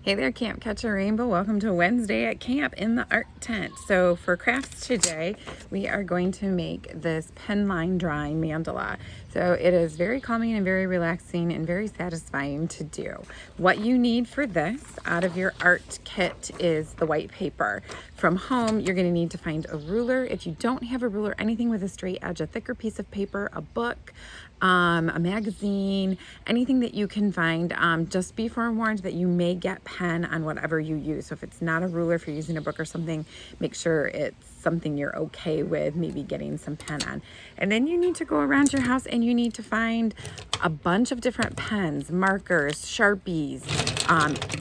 Hey there, Camp Catch a Rainbow. Welcome to Wednesday at camp in the art tent. So for crafts today, we are going to make this pen line drawing mandala. So it is very calming and very relaxing and very satisfying to do. What you need for this out of your art kit is the white paper. From home, you're going to need to find a ruler. If you don't have a ruler, anything with a straight edge, a thicker piece of paper, a book, a magazine, anything that you can find. Just be forewarned that you may get pen on whatever you use. So if it's not a ruler, if you're using a book or something, make sure it's something you're okay with maybe getting some pen on. And then you need to go around your house and you need to find a bunch of different pens, markers, Sharpies,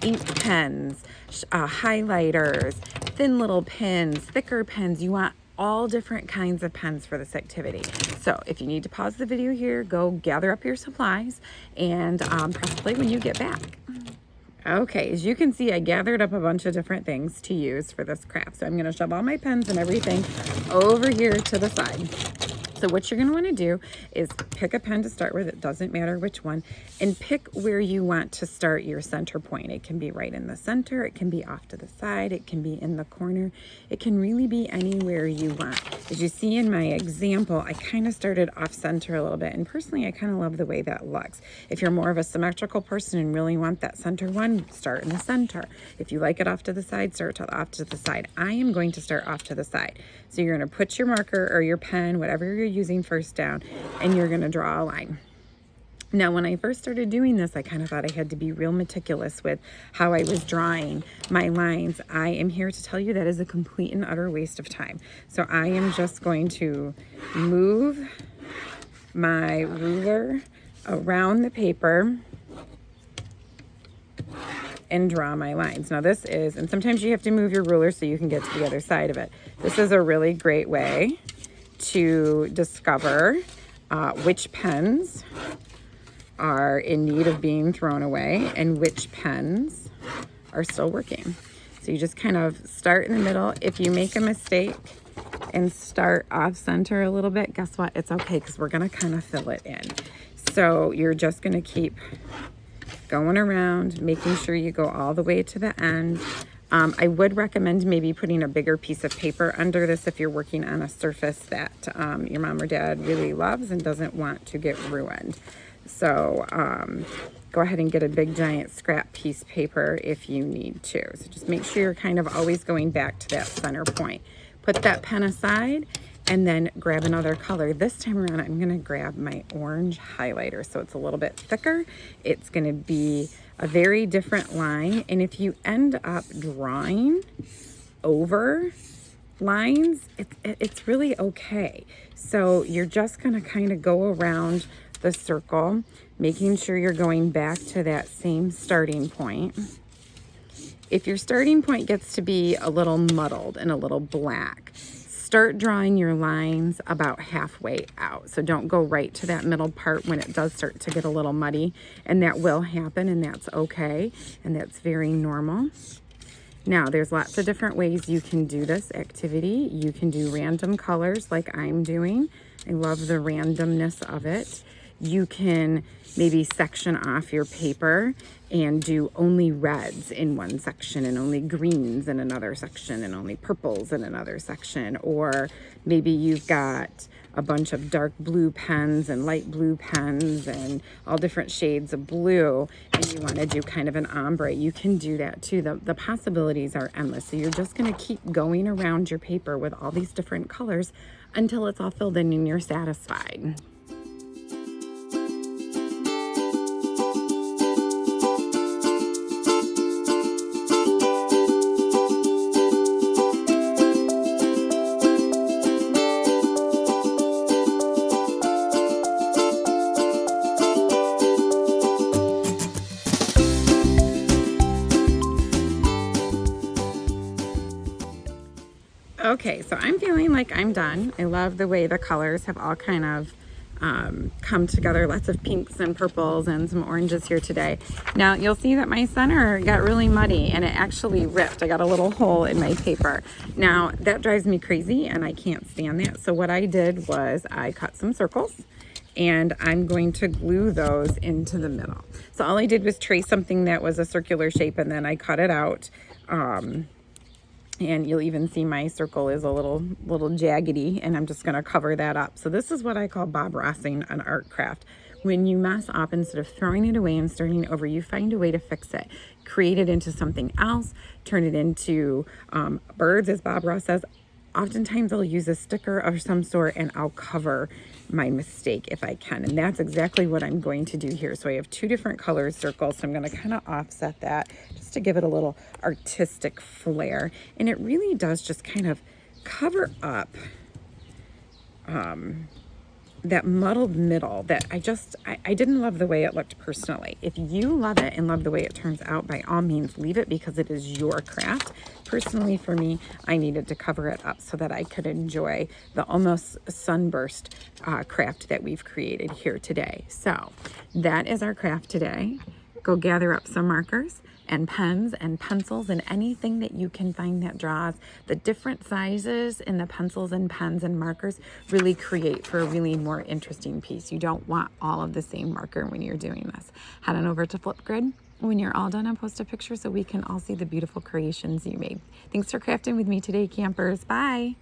ink pens, highlighters, thin little pens, thicker pens. You want all different kinds of pens for this activity. So if you need to pause the video here, go gather up your supplies and press play when you get back. Okay, as you can see, I gathered up a bunch of different things to use for this craft. So I'm gonna shove all my pens and everything over here to the side. So what you're going to want to do is pick a pen to start with. It doesn't matter which one, and pick where you want to start your center point. It can be right in the center. It can be off to the side. It can be in the corner. It can really be anywhere you want. As you see in my example, I kind of started off center a little bit, and personally, I kind of love the way that looks. If you're more of a symmetrical person and really want that center one, start in the center. If you like it off to the side, start off to the side. I am going to start off to the side. So you're going to put your marker or your pen, whatever you're using, first down, and you're going to draw a line. Now, when I first started doing this, I kind of thought I had to be real meticulous with how I was drawing my lines. I am here to tell you that is a complete and utter waste of time. So I am just going to move my ruler around the paper and draw my lines. Now this is, and sometimes you have to move your ruler so you can get to the other side of it. This is a really great way to discover which pens are in need of being thrown away and which pens are still working. So you just kind of start in the middle. If you make a mistake and start off center a little bit, guess what? It's okay, because we're gonna kind of fill it in. So you're just gonna keep going around, making sure you go all the way to the end. I would recommend maybe putting a bigger piece of paper under this if you're working on a surface that your mom or dad really loves and doesn't want to get ruined. So go ahead and get a big giant scrap piece paper if you need to. So just make sure you're kind of always going back to that center point. Put that pen aside and then grab another color. This time around, I'm gonna grab my orange highlighter. So it's a little bit thicker. It's gonna be a very different line. And if you end up drawing over lines, it's really okay. So you're just gonna kind of go around the circle, making sure you're going back to that same starting point. If your starting point gets to be a little muddled and a little black, start drawing your lines about halfway out. So don't go right to that middle part when it does start to get a little muddy, and that will happen, and that's okay, and that's very normal. Now, there's lots of different ways you can do this activity. You can do random colors like I'm doing. I love the randomness of it. You can maybe section off your paper and do only reds in one section and only greens in another section and only purples in another section. Or maybe you've got a bunch of dark blue pens and light blue pens and all different shades of blue, and you want to do kind of an ombre. You can do that too. The possibilities are endless. So you're just going to keep going around your paper with all these different colors until it's all filled in and you're satisfied. Okay, so I'm feeling like I'm done. I love the way the colors have all kind of come together. Lots of pinks and purples and some oranges here today. Now you'll see that my center got really muddy and it actually ripped. I got a little hole in my paper. Now that drives me crazy and I can't stand that. So what I did was I cut some circles and I'm going to glue those into the middle. So all I did was trace something that was a circular shape, and then I cut it out. And you'll even see my circle is a little jaggedy, and I'm just going to cover that up. So this is what I call Bob Rossing an art craft. When you mess up, instead of throwing it away and starting over, you find a way to fix it, create it into something else, turn it into birds, as Bob Ross says. Oftentimes I'll use a sticker of some sort and I'll cover my mistake if I can. And that's exactly what I'm going to do here. So I have two different colored circles. So I'm going to kind of offset that just to give it a little artistic flair. And it really does just kind of cover up that muddled middle that I didn't love the way it looked personally. If you love it and love the way it turns out, by all means leave it, because it is your craft. Personally, for me, I needed to cover it up so that I could enjoy the almost sunburst craft that we've created here today. So that is our craft today. Go gather up some markers and pens and pencils and anything that you can find that draws. The different sizes in the pencils and pens and markers really create for a really more interesting piece. You don't want all of the same marker when you're doing this. Head on over to Flipgrid when you're all done and post a picture so we can all see the beautiful creations you made. Thanks for crafting with me today, campers. Bye.